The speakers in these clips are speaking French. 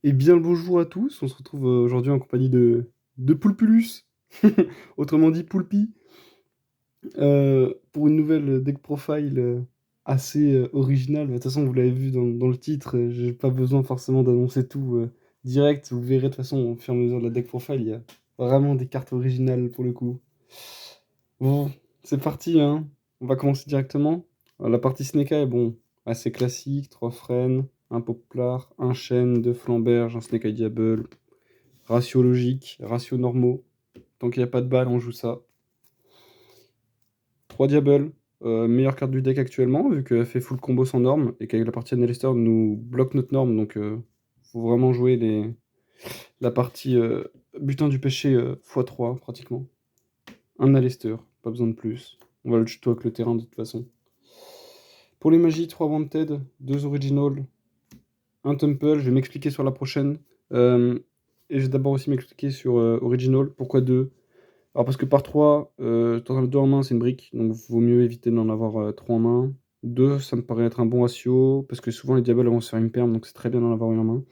Et bien le bonjour à tous, on se retrouve aujourd'hui en compagnie de Poulpulus, autrement dit Poulpi, pour une nouvelle deck profile assez originale. De toute façon, vous l'avez vu dans le titre, j'ai pas besoin forcément d'annoncer tout direct. Vous verrez de toute façon au fur et à mesure de la deck profile, il y a vraiment des cartes originales pour le coup. Bon, c'est parti, hein. On va commencer directement. La partie Snake Eye, bon, assez classique, 3 frênes, un Poplar, un chêne, 2 flamberges, un Snake Eye Diable. Ratio logique, ratio normaux. Tant qu'il n'y a pas de balle, on joue ça. 3 Diables, meilleure carte du deck actuellement, vu qu'elle fait full combo sans norme, et qu'avec la partie Annalister nous bloque notre norme, donc faut vraiment jouer la partie butin du péché x3 pratiquement. Un Alistair, pas besoin de plus. On va le tuto avec le terrain de toute façon. Pour les magies, 3 Wanted, 2 Original, un Temple, je vais m'expliquer sur la prochaine. Et je vais d'abord aussi m'expliquer sur Original, pourquoi 2. Alors parce que par 3, t'en as 2 en main, c'est une brique, donc vaut mieux éviter d'en avoir 3 en main. 2, ça me paraît être un bon ratio, parce que souvent les diables vont se faire une perme, donc c'est très bien d'en avoir une en main.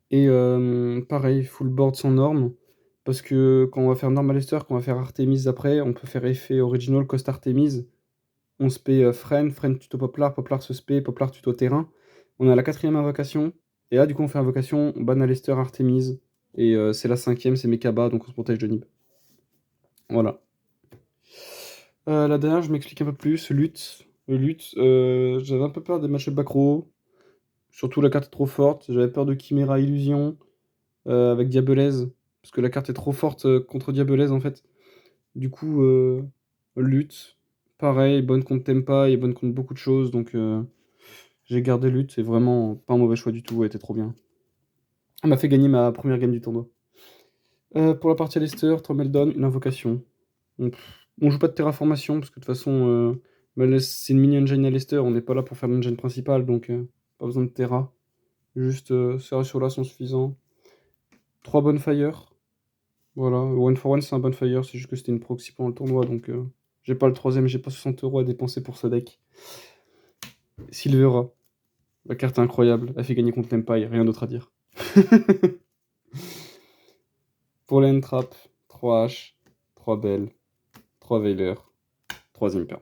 Et pareil, full board sans norme, parce que quand on va faire Normal Lester, quand on va faire Artemis après, on peut faire effet Original, Cost Artemis. On se paie Friend tuto Poplar, Poplar se spé, Poplar tuto terrain. On a la 4ème invocation, et là du coup on fait invocation, on ban Lester, Artemis, et c'est la 5ème, c'est Mekaba, donc on se protège de Nib. Voilà. La dernière, je m'explique un peu plus. Lutte. Lutte, j'avais un peu peur des match-up back row. Surtout la carte est trop forte. J'avais peur de Chimera Illusion avec Diabolaise. Parce que la carte est trop forte contre Diabolaise en fait. Du coup, lutte. Pareil, bonne contre Tempa et bonne contre beaucoup de choses. Donc j'ai gardé lutte. C'est vraiment pas un mauvais choix du tout. Elle était trop bien. Elle m'a fait gagner ma première game du tournoi. Pour la partie Lester, Tromeldon, une invocation. On joue pas de terraformation parce que de toute façon, c'est une mini engine à Lester, on n'est pas là pour faire l'engine principale, donc pas besoin de terra. Juste ces ratios-là sont suffisants. 3 bonfire. Voilà, one for one c'est un bonfire, c'est juste que c'était une proxy pendant le tournoi, donc j'ai pas le troisième, j'ai pas 60 € à dépenser pour ce deck. Silvera, la carte est incroyable, elle fait gagner contre l'Empire, rien d'autre à dire. Pour la trap, 3 H, 3 Bell, 3 Veiler, 3 Imper.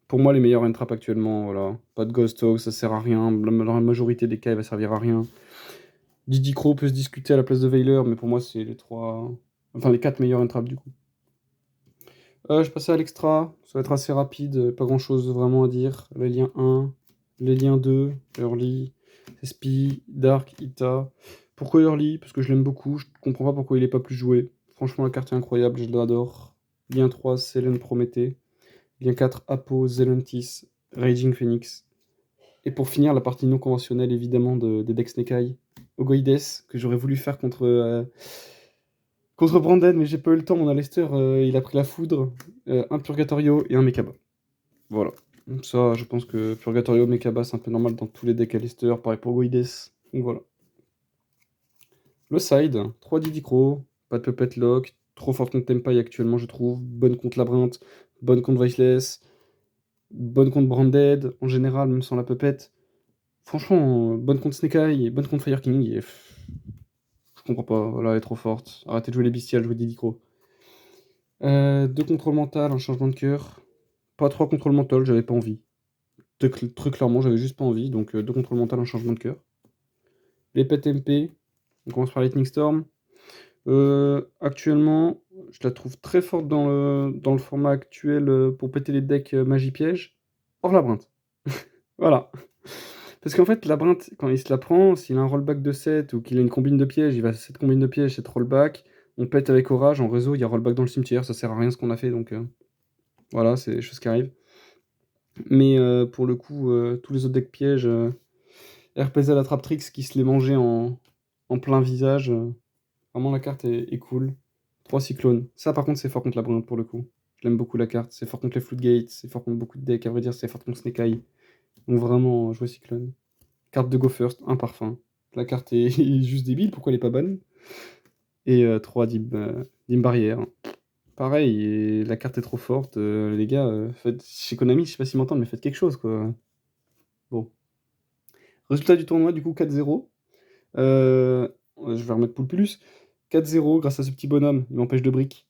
Pour moi, les meilleurs end-trap actuellement, voilà. Pas de Ghost Hog, ça sert à rien. La majorité des cas, il va servir à rien. Didi Crow peut se discuter à la place de Veiler, mais pour moi, c'est les 3. Enfin, les 4 meilleurs end-trap du coup. Je passais à l'extra, ça va être assez rapide, pas grand chose vraiment à dire. Les liens 1, les liens 2, Early, SP, Dark, Ita. Pourquoi Early? Parce que je l'aime beaucoup, je comprends pas pourquoi il est pas plus joué. Franchement, la carte est incroyable, je l'adore. Lien 3, Selene Prométhée. Lien 4, Apo, Zelentis, Raging Phoenix. Et pour finir, la partie non conventionnelle, évidemment, des decks Snake Eye. Ogoides, que j'aurais voulu faire contre Brandon, mais j'ai pas eu le temps. Mon Alester, il a pris la foudre. Un Purgatorio et un Mekaba. Voilà. Donc ça, je pense que Purgatorio, Mekaba, c'est un peu normal dans tous les decks Alester. Pareil pour Ogoides. Donc voilà. Le side, 3 Didicro, pas de Puppet Lock, trop forte contre Tempai actuellement, je trouve. Bonne contre Labyrinthe, bonne contre Voiceless, bonne contre Branded, en général, même sans la Puppet. Franchement, bonne contre Snake Eye et bonne contre Fire King. Je comprends pas, voilà, elle est trop forte. Arrêtez de jouer les bestiales, jouez des Didicro. 2 contrôles mental, un changement de cœur. Pas 3 contrôles mental, j'avais pas envie. Très clairement, j'avais juste pas envie. Donc 2 contrôles mental, un changement de cœur. Les pets MP, on commence par Lightning Storm. Actuellement, je la trouve très forte dans le format actuel pour péter les decks magie piège. Hors labyrinthe. Voilà. Parce qu'en fait, Labyrinthe, quand il se la prend, s'il a un rollback de 7 ou qu'il a une combine de pièges, il va 7 combines de pièges, 7 rollback. On pète avec Orage, en réseau, il y a rollback dans le cimetière, ça sert à rien ce qu'on a fait, donc voilà, c'est des choses qui arrivent. Mais pour le coup, tous les autres decks pièges, RPZ la Traptrix qui se les mangeait en plein visage, vraiment la carte est cool. 3 cyclones. Ça par contre c'est fort contre Labyrinthe pour le coup. Je l'aime beaucoup la carte, c'est fort contre les Floodgates, c'est fort contre beaucoup de decks, à vrai dire c'est fort contre Snake Eye. Donc vraiment, jouer cyclone. Carte de Go First, un parfum. La carte est juste débile, pourquoi elle est pas bonne? Et 3 Dim Barrière. Pareil, et la carte est trop forte, les gars, chez Konami, je sais pas s'ils m'entendent, mais faites quelque chose, quoi. Bon. Résultat du tournoi, du coup, 4-0. Je vais remettre Poulpulus. 4-0 grâce à ce petit bonhomme, il m'empêche de brick.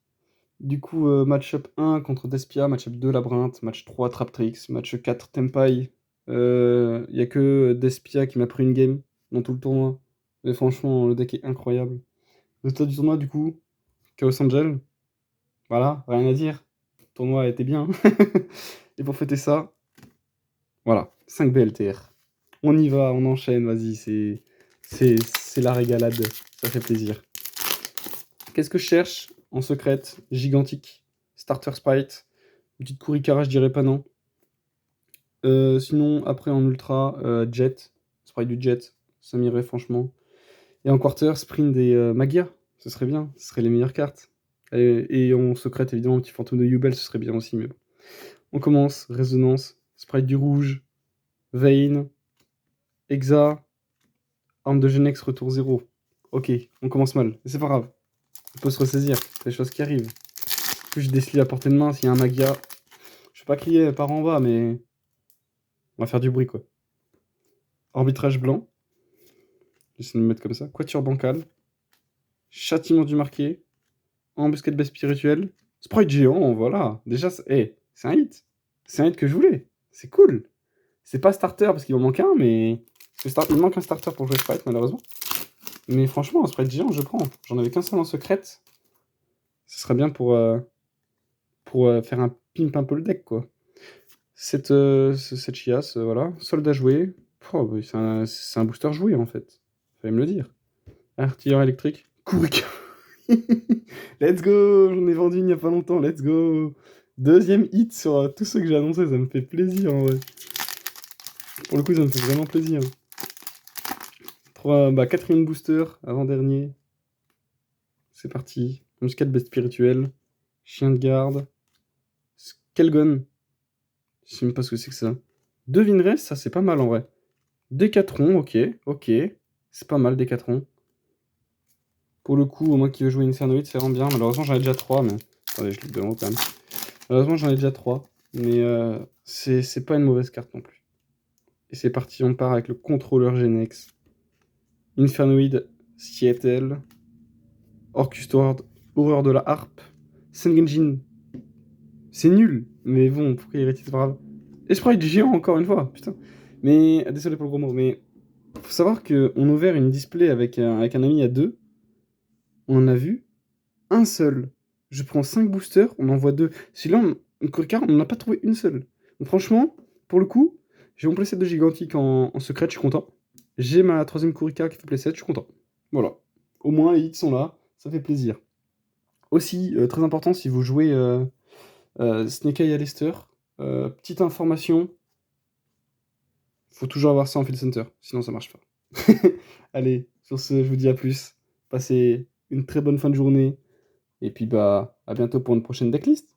Du coup, match-up 1 contre Despia, match-up 2 Labyrinthe, match 3 Traptrix, match 4 Tempai. Il y a que Despia qui m'a pris une game dans tout le tournoi. Mais franchement, le deck est incroyable. Résultat du tournoi, du coup, Chaos Angel. Voilà, rien à dire. Le tournoi était bien. Et pour fêter ça, voilà, 5 BLTR. On y va, on enchaîne, vas-y, c'est la régalade, ça fait plaisir. Qu'est-ce que je cherche en secrète? Gigantique, Starter Sprite, une petite Kurikara, je dirais pas non. Sinon, après en ultra, Jet, Sprite du Jet, ça m'irait franchement. Et en quarter, Sprint et Magia, ce serait bien, ce seraient les meilleures cartes. Et en secrète, évidemment, un petit fantôme de Yubel, ce serait bien aussi, mais bon. On commence, Résonance, Sprite du rouge, Vayne, Exa, Arme de Genex, retour 0. Ok, on commence mal, mais c'est pas grave. On peut se ressaisir, c'est des choses qui arrivent. Plus je décile à portée de main, s'il y a un Magia, je vais pas crier par en bas, mais on va faire du bruit, quoi. Arbitrage blanc, j'essaie de me mettre comme ça. Quatuor bancal, Châtiment du marqué, Embuscade bête spirituelle, Sprite géant, voilà. Déjà, c'est un hit. C'est un hit que je voulais. C'est cool. C'est pas starter parce qu'il en manque un, mais... Il manque un starter pour jouer Sprite, malheureusement. Mais franchement, un Sprite géant, je prends. J'en avais qu'un seul en secrète. Ce serait bien pour faire un pimp un peu le deck, quoi. Cette chiasse, voilà. Soldat joué. Oh, bah, c'est un booster joué, en fait. Fallait me le dire. Artilleur électrique. Courik. Let's go! J'en ai vendu il n'y a pas longtemps, let's go! Deuxième hit sur tous ceux que j'ai annoncés, ça me fait plaisir, en vrai. Pour le coup, ça me fait vraiment plaisir. Quatrième booster, avant-dernier. C'est parti. Muscat bête spirituelle. Chien de garde. Skelgon. Je sais même pas ce que c'est que ça. Devineresse, ça c'est pas mal en vrai. Décathlon, ok, ok. C'est pas mal, Décathlon. Pour le coup, moi qui veux jouer Infernoid, c'est vraiment bien. Malheureusement, j'en ai déjà 3, mais... Attendez, je lis de haut quand même. Malheureusement, j'en ai déjà 3. Mais c'est pas une mauvaise carte non plus. Et c'est parti, on part avec le contrôleur Genex. Infernoid, Seattle. Orcus Sword, Horreur de la Harpe. Sengenjin. C'est nul, mais bon, pourquoi il est grave. Et Sprite géant encore une fois, putain. Mais, désolé pour le gros mot, mais faut savoir qu'on a ouvert une display avec un ami à deux. On en a vu un seul. Je prends 5 boosters, on en voit 2. Celui-là, une carte, on n'en a pas trouvé une seule. Donc franchement, pour le coup, j'ai mon playset de Gigantic en secret, je suis content. J'ai ma troisième Kurika qui fait playset, je suis content. Voilà. Au moins, les hits sont là, ça fait plaisir. Aussi, très important, si vous jouez Snake Eye Alistair, petite information, faut toujours avoir ça en field center, sinon ça marche pas. Allez, sur ce, je vous dis à plus. Passez une très bonne fin de journée. Et puis, à bientôt pour une prochaine decklist.